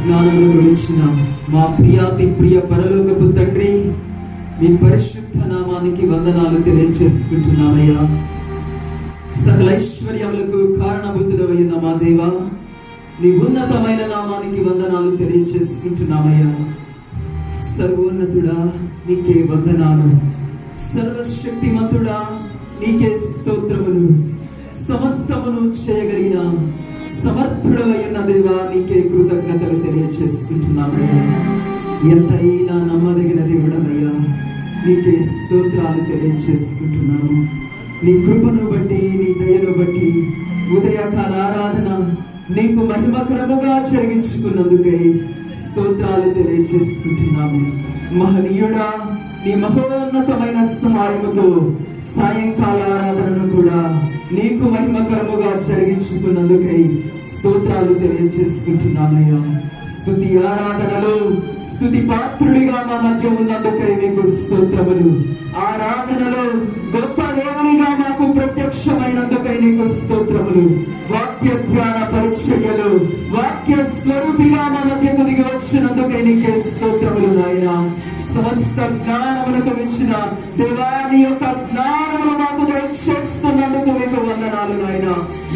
జ్ఞానమును గురించిన మా ప్రియాతి ప్రియ పరలోకపు తండ్రి, మీ పరిశుద్ధ నామానికి వందనాలు తెలియజేసుకుంటున్నామయ్యా. సకల ఐశ్వర్యములకు కారణభూతుడవైన మా దేవా, నీ ఉన్నతమైన నామానికి వందనాలు తెలియజేసుకుంటున్నామయ్యా. సర్వోన్నతుడా, నీకే వందనాలు. సర్వశక్తిమంతుడా, నీకే స్తోత్రములు. సమస్తమును చేయగలిగిన సమర్థుడవైన దేవా, నీకే కృతజ్ఞతలు తెలియజేసుకుంటున్నామయ్యా. ఎంతైనా నమ్మదగిన దేవుడవయ్యా, నీకే స్తోత్రాలు తెలియజేసుకుంటున్నాము. నీ కృపను బట్టి, నీ దయను బట్టి ఉదయకాల ఆరాధన నీకు మహిమకరముగా జరిగించుకున్నందుకై స్తోత్రాలు తెలియజేసుకుంటున్నాము. మహనీయుడా, నీ మహోన్నతమైన సహాయముతో సాయంకాల ఆరాధనను కూడా నీకు మహిమకరముగా జరిగించుకున్నందుకై స్తోత్రాలు తెలియజేసుకుంటున్నామయ్యా. స్తుతి ఆరాధనలో స్తుతి పాత్రుడిగా మా మధ్య ఉన్నందుకై మీకు స్తోత్రములు. ఆరాధనలో గొప్ప దేవునిగా మాకు ప్రత్యక్షమైనందుకై నీకు స్తోత్రములు. వాక్య ధ్యాన పరిచర్యలు వాక్య స్వరూపిగా మా మధ్యకు దిగి వచ్చినందుకై నీకే స్తోత్రములు నాయన. సమస్త జ్ఞానములకు మించిన దేవాని యొక్క జ్ఞానములు మాకు దయచేస్తున్నందుకు మీకు వందనాలు నాయన.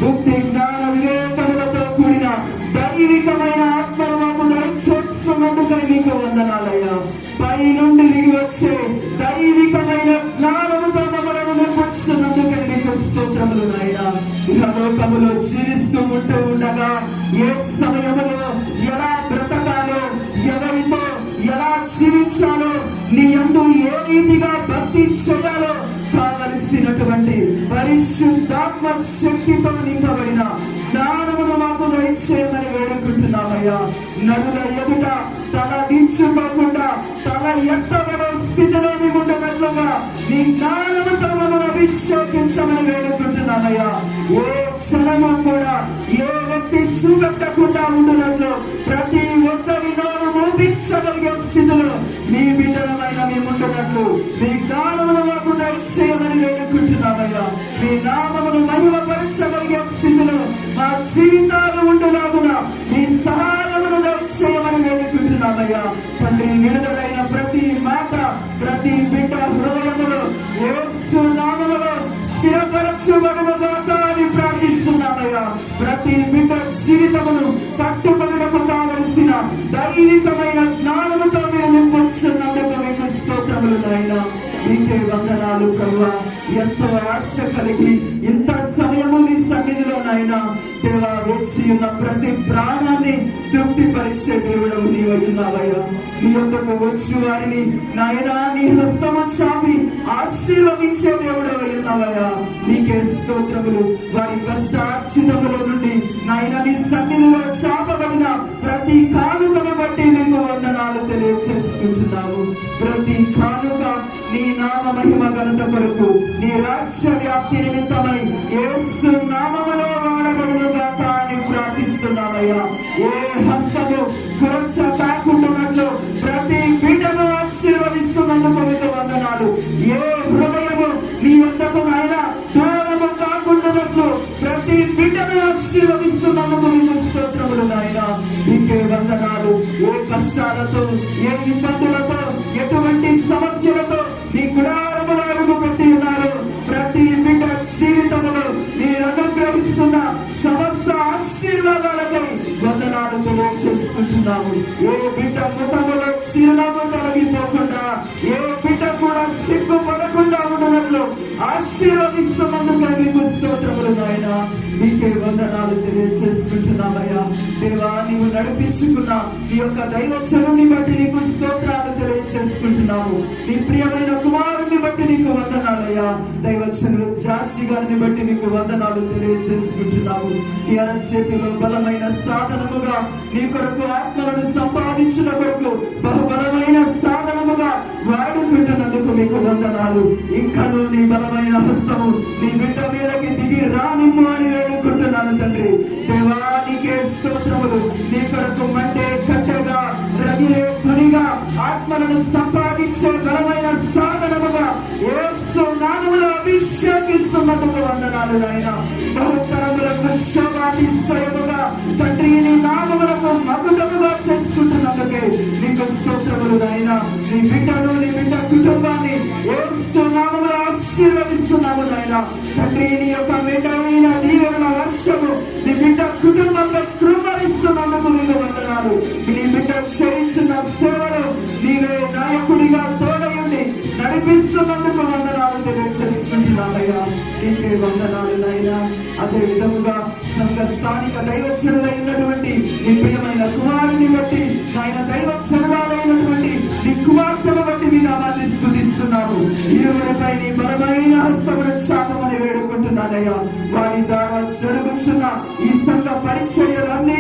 బుద్ధి జ్ఞాన వివేకములతో కూడిన దైవికమైన ఆత్మను మాకు దయచేస్తున్నందుకై మీకు వందనాలయ్యా. పై నుండి దిగి వచ్చే దైవికమైన జ్ఞానముతో మమ్మలను నింపుతున్నందుకై మీకు స్తోత్రములు నాయన. ఇహ లోకములో జీవిస్తూ ఉంటూ ఉండగా ఏ సమయములో ఎలా బ్రతకాలో, ఎవరితో ఎలా జీవించాలో, నీ యందు ఏ రీతిగా భక్తి చేయాలో కావలసినటువంటి పరిశుద్ధాత్మ శక్తితో నింపబడిన జ్ఞానమును మాకు దయచేయమని వేడుకుంటున్నామయ్యా. నరుల ఎదుట తల దించుకోకుండా తల ఎత్తబడే స్థితిలోని ఉండనట్లుగా నీ జ్ఞానముతో మమ్మల్ని అభిషేకించమని వేడుకుంటున్నామయ్యా. ఏ క్షణము కూడా ఏ వ్యక్తి చూపెట్టకుండా ఉండునట్లు ప్రతి ఒక్కరి నోరు మోపించగలిగే స్థితిలో నీ బిడ్డలమైన మేముంటున్నట్లు నీ జ్ఞానమును మాకు దయచేయమని వేడుకుంటున్నామయ్యా. మీ నామమును మహిమపరచగలిగే స్థితిలో మా జీవితాలు ఉండులాగున నీ సహాయమును దయచేయమని వేడుకుంటున్నామయ్యా. తండ్రి, విడుదలైన ప్రతి మాట ప్రతి బిడ్డ హృదయములో యేసు నామములో స్థిరపరచబడునుగాక అని ప్రార్థిస్తున్నామయ్యా. ప్రతి బిడ్డ జీవితమును పట్టుకొనుటకు కావలసిన దైవికమైన జ్ఞానముతో మీరు నింపుతున్నందుకు మీకు స్తోత్రములు నాయనా. నీకే వందనాలు ప్రభువా. ఎంతో ఆశ కలిగి ఇంత సమయము నీ సన్నిధిలో నాయనా దేవా వేచి ఉన్న ప్రతి ప్రాణాన్ని తృప్తిపరిచే దేవుడవు నీవై ఉన్నావయ్యా. నీ యొక్కకు వచ్చి వారిని నాయనా నీ హస్తము చాపి ఆశీర్వదించే దేవుడవై ఉన్నావయ్యా. నీకే స్తోత్రములు. వారి కష్టార్జితముల నుండి నాయనా నీ సన్నిధిలో చాపబడిన ప్రతి కానుకను బట్టి నీకు వందనాలు తెలియజేసుకుంటున్నాము. ప్రతి కానుక నీ నామ మహిమ ఘనత కొరకు, నీ రాజ్య వ్యాప్తి నిమిత్తమై యేసు నామములో వాడబడునుగాక అని ప్రార్థిస్తున్నామయ్యా. ఏ హస్తము కొరచ కాకుండానట్లు ప్రతి బిడ్డను ఆశీర్వదిస్తున్నందుకు మీకు వందనాలు. ఏ హృదయము నీ యొద్దకు నాయనా దూరము కాకుండానట్లు ప్రతి బిడ్డను ఆశీర్వదిస్తున్నందుకు మీకు స్తోత్రములు నాయనా. నీకే వందనాలు. ఏ కష్టాలతో, ఏ ఇబ్బందులతో, ఎటువంటి సమస్యలతో నీ గుడారములో అడుగు పెట్టి ఉన్నారు ప్రతి బిడ్డ జీవితంలో మీరు అనుగ్రహిస్తున్న సమస్త ఆశీర్వాదాలకై వందనాలు తెలియజేసుకుంటున్నాము. ఏ బిడ్డ ముఖములో చిరునవ్వు తొలగిపోకుండా, ఏ బిడ్డ కూడా సిగ్గుపడకుండా ఉండనట్లు ఆశీర్వదిస్తున్నందుకు మీకు స్తోత్రములు నాయన. నీకే వందనాలు తెలియజేసుకుంటున్నామయ్యా. దేవా, నీవు నడిపించుకున్న నీ యొక్క దైవచనుని బట్టి నీకు స్తోత్రాలు తెలియజేసుకుంటున్నాము. నీ ప్రియమైన కుమారుని బట్టి నీకు వందనాలయ్యా. దైవచనులు జార్జి గారిని బట్టి నీకు వందనాలు తెలియజేసుకుంటున్నాము. నీ అరచేతిలో బలమైన సాధనముగా నీ కొరకు ఆత్మలను సంపాదించిన కొరకు బహుబలమైన సాధనముగా వాడుకుంటున్నందుకు మీకు వందనాలు. ఇంకను నీ బలమైన హస్తము నీ బిడ్డ మీదకి దిగి రానిమ్ము అని వేడుకుంటున్నాను తండ్రి. దేవానికే స్తోత్రములు. నీ కొరకు మండే కట్టెగా రగిలే తునిగా ఆత్మలను సంపాదించే బలమైన సాధనముగా యేసు నామములో అభిషేకిస్తూ చేస్తున్నందుకు వందనాలు నాయన. బహుతరములకు శోభాతిశయముగా తండ్రి నీ నామములకు మకుటముగా చేసుకుంటున్నందుకే నీకు స్తోత్రములు నాయన. నీ బిడ్డను నీ బిడ్డ కుటుంబాన్ని యేసు నామములో ఆశీర్వదిస్తున్నాము నాయన. తండ్రి నీ యొక్క మెండైన దీవెనల వర్షము నీ బిడ్డ కుటుంబంలో కృపరిస్తున్నందుకు నీకు వందనాలు. నీ బిడ్డ చేయించిన సేవలు నీవే నాయకుడిగా తోడయుండి నడిపిస్తున్నందుకు వందనాలు తెలియజేసుకుంటున్నామయ్యా. నీకే వందనాలు నాయనా. అదే విధముగా సంఘ స్థానిక దైవచనులైనటువంటి నీ ప్రియమైన కుమారుని బట్టి ఆయన దైవచనురాలైనటువంటి నీ కుమార్తెను బట్టి మీ నామాన్ని స్తుతిస్తున్నాము. ఇరువురిపై నీ బలమైన హస్తమును శాపమని వేడుకుంటున్నానయ్యా. వారి ద్వారా జరుగుతున్న ఈ సంఘ పరిచర్యలన్నీ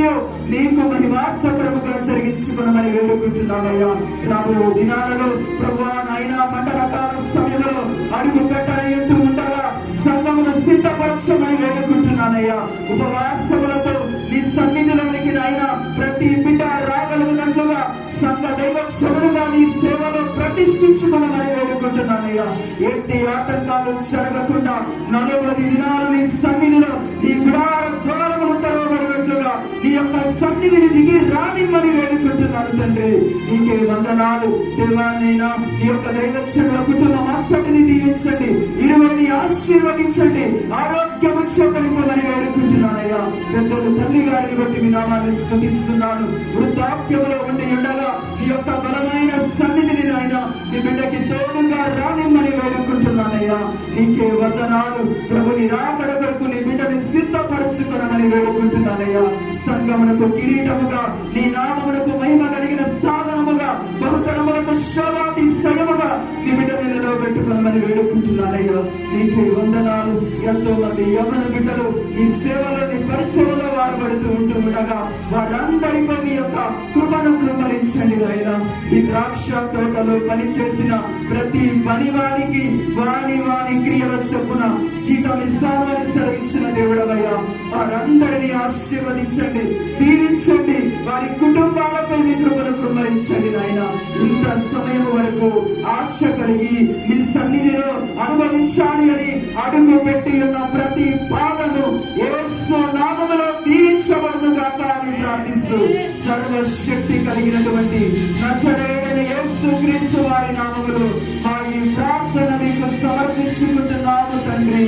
నీకు మహిమార్థకరముగా జరిగించుకున్నామని వేడుకుంటున్నామయ్యా. రాబోయే దినాలలో ప్రభువా నాయనా మండల కాల సమయంలో అడుగు పెట్టనట్టు ఉండగా సంఘమును సిద్ధపరచమని వేడుకుంటున్నానయ్యా. ఉపవాసములతో నీ సన్నిధిలోనికి నాయనా ప్రతి బిడ్డ రాగలిగినట్లుగా సంఘ దైవక్షములుగా నీ సేవలో ప్రతిష్ఠించుకున్నామని వేడుకుంటున్నానయ్యా. ఎట్టి ఆటంకాలు జరగకుండా 40 దినాలు నీ సన్నిధిలో నీ గుడార ద్వారములు తెరవబడినట్లుగా నీ యొక్క సన్నిధిని దిగి రానిమ్మని వేడుకుంటున్నాను తండ్రి. నీకే వందనాలు దేవాన్నైనా. నీ యొక్క దైవక్షముల కుటుంబం అంతటిని దీవించండి, ఇరువురిని ఆశీర్వదించండి, ఆరోగ్యము చెప్పనివ్వమని వేడుకుంటున్నానయ్యా. పెద్దలు తల్లి గారిని బట్టి మీ నామాన్ని స్తుతిస్తున్నాను. వృద్ధాప్యములో ఉండి ఉండగా నీ యొక్క బలమైన సన్నిధిని నాయన నీ బిడ్డకి తోడుగా రానిమ్మని వేడుకుంటున్నానయ్యా. నీకే వందనాలు ప్రభు. నీ రాకడ కొరకు నీ బిడ్డని సిద్ధపరచుకునమని వేడుకుంటున్నానయ్యా. సంఘమునకు కిరీటముగా నీ నామమునకు మహిమ కలిగిన సాధనముగా బహుతరములకు శోభాతిశయముగా నీ బిడ్డని నిలవబెట్టుకోనమని వేడుకుంటున్నానయ్యా. నీకే వందనాలు. ఎంతో మంది యవన బిడ్డలు నీ సేవలో నీ పరిచయలో వాడబడుతూ ఉంటూ ఉండగా వారందరిపై నీ యొక్క కృపను కృపరించండి నాయన. ఈ ద్రాక్ష తోటలో పనిచేసిన ప్రతి పనివానికి వాని క్రియల చొప్పున జీతం ఇస్తాను అని సెలవిచ్చిన దేవుడవయ్యా. వారందరినీ ఆశీర్వదించండి, దీవించండి, వారి కుటుంబాలపై మీ కృపను కృపరించండి నాయన. ఇంత సమయం వరకు ఆశ కలిగి మీ సన్నిధిలో అనుభవించాలి అని అడుగు పెట్టి ఉన్న ప్రతి పాదను యేసు నామములో దీవించబడును గాక అని ప్రార్థిస్తూ సర్వశక్తి కలిగినటువంటి నజరేయుడైన యేసు క్రీస్తు వారి నామములో మా ఈ ప్రార్థన మీకు సమర్పించుకుంటున్నాము తండ్రి.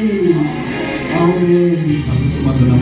ఆమేన్.